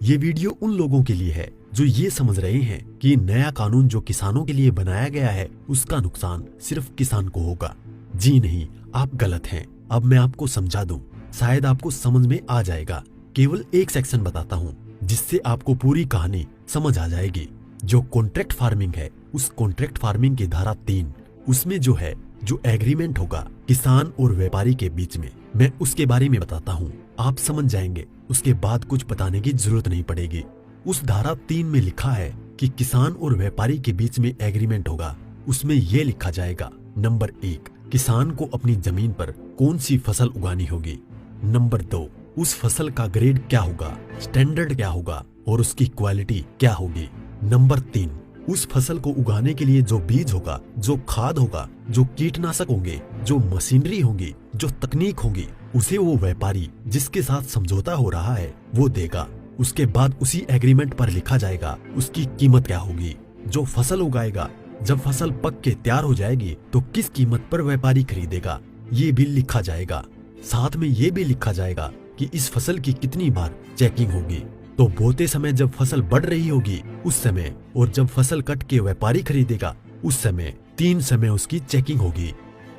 ये वीडियो उन लोगों के लिए है जो ये समझ रहे हैं कि नया कानून जो किसानों के लिए बनाया गया है उसका नुकसान सिर्फ किसान को होगा। जी नहीं, आप गलत हैं। अब मैं आपको समझा दूं, शायद आपको समझ में आ जाएगा। केवल एक सेक्शन बताता हूँ जिससे आपको पूरी कहानी समझ आ जाएगी। जो कॉन्ट्रैक्ट फार्मिंग है, उस कॉन्ट्रैक्ट फार्मिंग की धारा 3, उसमें जो है जो एग्रीमेंट होगा किसान और व्यापारी के बीच में, मैं उसके बारे में बताता हूँ। आप समझ जाएंगे, उसके बाद कुछ बताने की जरूरत नहीं पड़ेगी। उस धारा 3 में लिखा है कि किसान और व्यापारी के बीच में एग्रीमेंट होगा। उसमें यह लिखा जाएगा, नंबर 1, किसान को अपनी जमीन पर कौन सी फसल उगानी होगी। नंबर 2, उस फसल का ग्रेड क्या होगा, स्टैंडर्ड क्या होगा और उसकी क्वालिटी क्या होगी। नंबर 3, उस फसल को उगाने के लिए जो बीज होगा, जो खाद होगा, जो कीटनाशक होंगे, जो मशीनरी होगी, जो तकनीक होगी, उसे वो व्यापारी जिसके साथ समझौता हो रहा है वो देगा। उसके बाद उसी एग्रीमेंट पर लिखा जाएगा उसकी कीमत क्या होगी। जो फसल उगाएगा, जब फसल पक के तैयार हो जाएगी तो किस कीमत पर व्यापारी खरीदेगा, ये भी लिखा जाएगा। साथ में ये भी लिखा जाएगा कि इस फसल की कितनी बार चेकिंग होगी। तो बोते समय जब फसल बढ़ रही होगी उस समय, और जब फसल कट के व्यापारी खरीदेगा उस समय, 3 समय उसकी चेकिंग होगी।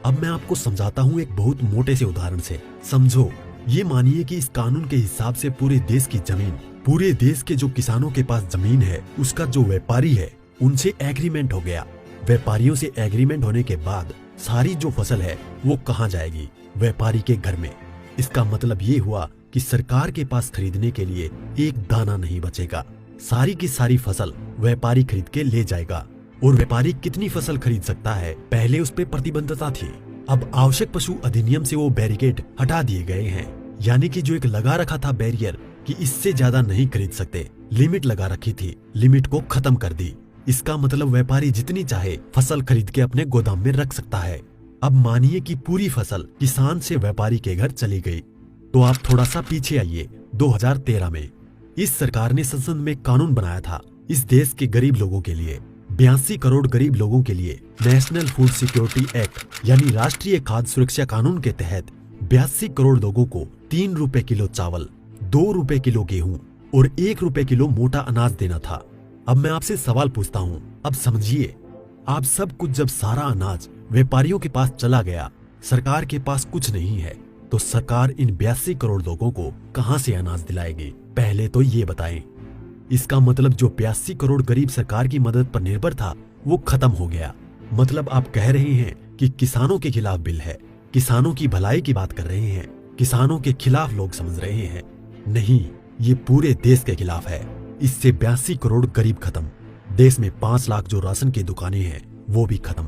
अब मैं आपको समझाता हूँ एक बहुत मोटे से उदाहरण से। समझो, ये मानिए कि इस कानून के हिसाब से पूरे देश की जमीन, पूरे देश के जो किसानों के पास जमीन है, उसका जो व्यापारी है उनसे एग्रीमेंट हो गया। व्यापारियों से एग्रीमेंट होने के बाद सारी जो फसल है वो कहाँ जाएगी, व्यापारी के घर में। इसका मतलब ये हुआ कि सरकार के पास खरीदने के लिए एक दाना नहीं बचेगा। सारी की सारी फसल व्यापारी खरीद के ले जाएगा। और व्यापारी कितनी फसल खरीद सकता है, पहले उस पर प्रतिबंधता थी। अब आवश्यक पशु अधिनियम से वो बैरिकेड हटा दिए गए हैं। यानी कि जो एक लगा रखा था बैरियर कि इससे ज्यादा नहीं खरीद सकते, लिमिट लगा रखी थी, लिमिट को खत्म कर दी। इसका मतलब व्यापारी जितनी चाहे फसल खरीद के अपने गोदाम में रख सकता है। अब मानिए कि पूरी फसल किसान से व्यापारी के घर चली गई, तो आप थोड़ा सा पीछे आइए। 2013 में इस सरकार ने संसद में कानून बनाया था इस देश के गरीब लोगों के लिए। 82 करोड़ गरीब लोगों के लिए नेशनल फूड सिक्योरिटी एक्ट यानी राष्ट्रीय खाद्य सुरक्षा कानून के तहत 82 करोड़ लोगों को 3 रुपए किलो चावल, 2 रुपए किलो गेहूं और 1 रुपए किलो मोटा अनाज देना था। अब मैं आपसे सवाल पूछता हूँ, अब समझिए, आप सब कुछ जब सारा अनाज व्यापारियों के पास चला गया, सरकार के पास कुछ नहीं है, तो सरकार इन 82 करोड़ लोगों को कहां से अनाज दिलाएगी, पहले तो ये बताएं। इसका मतलब जो 82 करोड़ गरीब सरकार की मदद पर निर्भर था वो खत्म हो गया। मतलब आप कह रहे हैं कि किसानों के खिलाफ बिल है, किसानों की भलाई की बात कर रहे हैं, किसानों के खिलाफ लोग समझ रहे हैं। नहीं, ये पूरे देश के खिलाफ है। इससे 82 करोड़ गरीब खत्म। देश में 5 लाख जो राशन की दुकानें हैं वो भी खत्म।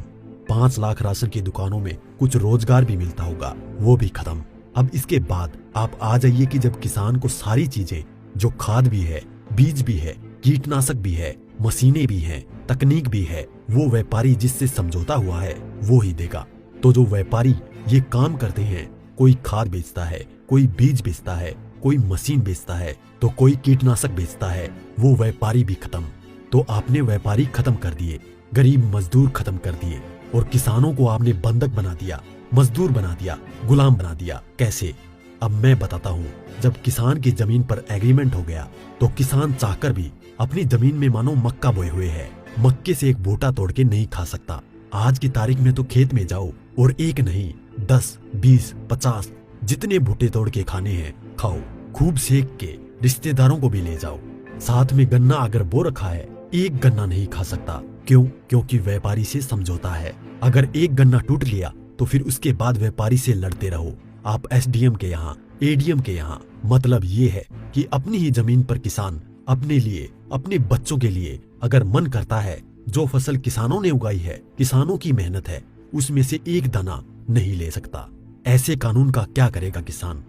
5 लाख राशन की दुकानों में कुछ रोजगार भी मिलता होगा, वो भी खत्म। अब इसके बाद आप आ जाइए कि जब किसान को सारी चीजें, जो खाद भी है, बीज भी है, कीटनाशक भी है, मशीनें भी हैं, तकनीक भी है, वो व्यापारी जिससे समझौता हुआ है वो ही देगा। तो जो व्यापारी ये काम करते हैं, कोई खाद बेचता है, कोई बीज बेचता है, कोई मशीन बेचता है, तो कोई कीटनाशक बेचता है, वो व्यापारी भी खत्म। तो आपने व्यापारी खत्म कर दिए, गरीब मजदूर खत्म कर दिए, और किसानों को आपने बंधक बना दिया, मजदूर बना दिया, गुलाम बना दिया। कैसे? अब मैं बताता हूँ। जब किसान की जमीन पर एग्रीमेंट हो गया तो किसान चाहकर भी अपनी जमीन में मानो मक्का बोए हुए है, मक्के से एक बोटा तोड़ के नहीं खा सकता। आज की तारीख में तो खेत में जाओ और एक नहीं 10, 20, 50 जितने भुट्टे तोड़ के खाने हैं खाओ, खूब सेक के रिश्तेदारों को भी ले जाओ। साथ में गन्ना अगर बो रखा है, एक गन्ना नहीं खा सकता। क्यों? क्योंकि व्यापारी से समझौता है। अगर एक गन्ना टूट लिया तो फिर उसके बाद व्यापारी से लड़ते रहो, आप एसडीएम के यहाँ, एडीएम के यहाँ। मतलब ये है कि अपनी ही जमीन पर किसान अपने लिए, अपने बच्चों के लिए अगर मन करता है, जो फसल किसानों ने उगाई है, किसानों की मेहनत है, उसमें से एक दाना नहीं ले सकता। ऐसे कानून का क्या करेगा किसान?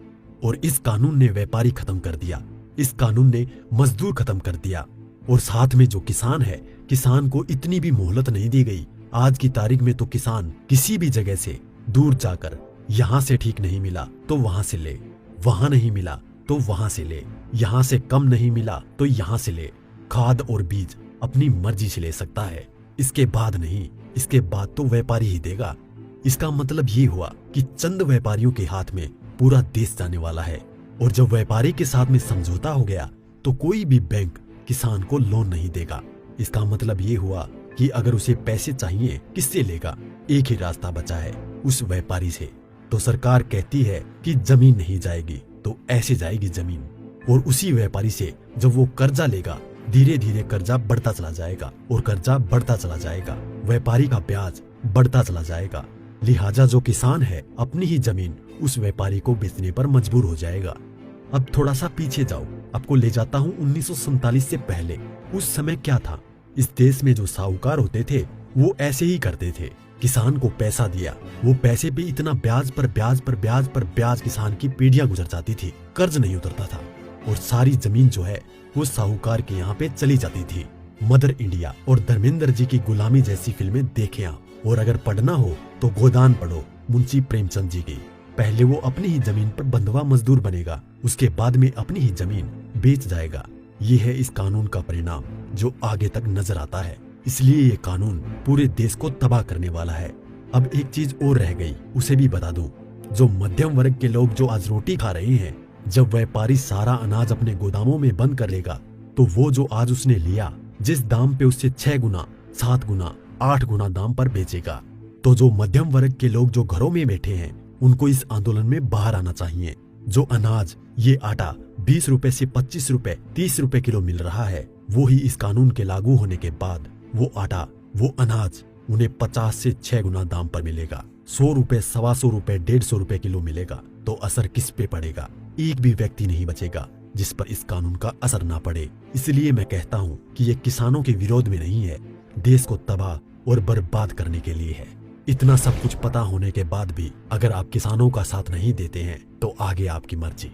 और इस कानून ने व्यापारी खत्म कर दिया, इस कानून ने मजदूर खत्म कर दिया, और साथ में जो किसान है, किसान को इतनी भी मोहलत नहीं दी गई। आज की तारीख में तो किसान किसी भी जगह से दूर जाकर, यहाँ से ठीक नहीं मिला तो वहां से ले, वहां नहीं मिला तो वहां से ले, यहाँ से कम नहीं मिला तो यहाँ से ले। खाद और बीज अपनी मर्जी से ले सकता है, इसके बाद नहीं, इसके बाद तो व्यापारी ही देगा। इसका मतलब ये हुआ कि चंद व्यापारियों के हाथ में पूरा देश जाने वाला है। और जब व्यापारी के साथ में समझौता हो गया तो कोई भी बैंक किसान को लोन नहीं देगा। इसका मतलब ये हुआ कि अगर उसे पैसे चाहिए किससे लेगा? एक ही रास्ता बचा है, उस व्यापारी से। तो सरकार कहती है कि जमीन नहीं जाएगी, तो ऐसे जाएगी जमीन। और उसी व्यापारी से जब वो कर्जा लेगा, धीरे धीरे कर्जा बढ़ता चला जाएगा और कर्जा बढ़ता चला जाएगा, व्यापारी का ब्याज बढ़ता चला जाएगा। लिहाजा जो किसान है अपनी ही जमीन उस व्यापारी को बेचने पर मजबूर हो जाएगा। अब थोड़ा सा पीछे जाओ, आपको ले जाता हूँ 1947 से पहले। उस समय क्या था? इस देश में जो साहूकार होते थे वो ऐसे ही करते थे। किसान को पैसा दिया, वो पैसे पे इतना ब्याज पर ब्याज पर ब्याज पर ब्याज किसान की पीढ़ियां गुजर जाती थी, कर्ज नहीं उतरता था और सारी जमीन जो है वो साहूकार के यहाँ पे चली जाती थी। मदर इंडिया और धर्मेंद्र जी की गुलामी जैसी फिल्में देखें आप। और अगर पढ़ना हो तो गोदान पढ़ो मुंशी प्रेमचंद जी की। पहले वो अपनी ही जमीन पर बंधुआ मजदूर बनेगा, उसके बाद में अपनी ही जमीन बेच जाएगा। ये है इस कानून का परिणाम जो आगे तक नजर आता है। इसलिए ये कानून पूरे देश को तबाह करने वाला है। अब एक चीज और रह गई, उसे भी बता दूं। जो मध्यम वर्ग के लोग जो आज रोटी खा रहे हैं, जब व्यापारी सारा अनाज अपने गोदामों में बंद कर लेगा, तो वो जो आज उसने लिया, जिस दाम पे उससे 6 गुना 7 गुना 8 गुना दाम पर बेचेगा। तो जो मध्यम वर्ग के लोग जो घरों में बैठे हैं, उनको इस आंदोलन में बाहर आना चाहिए। जो अनाज, ये आटा 20 रुपए से 25 रुपए 30 रुपए किलो मिल रहा है, वो ही इस कानून के लागू होने के बाद वो आटा, वो अनाज उन्हें 50 से 6 गुना दाम पर मिलेगा। 100 रुपए 125 रुपए 150 रुपए किलो मिलेगा। तो असर किस पे पड़ेगा? एक भी व्यक्ति नहीं बचेगा जिस पर इस कानून का असर ना पड़े। इसलिए मैं कहता हूँ कि ये किसानों के विरोध में नहीं है, देश को तबाह और बर्बाद करने के लिए है। इतना सब कुछ पता होने के बाद भी अगर आप किसानों का साथ नहीं देते हैं तो आगे आपकी मर्जी।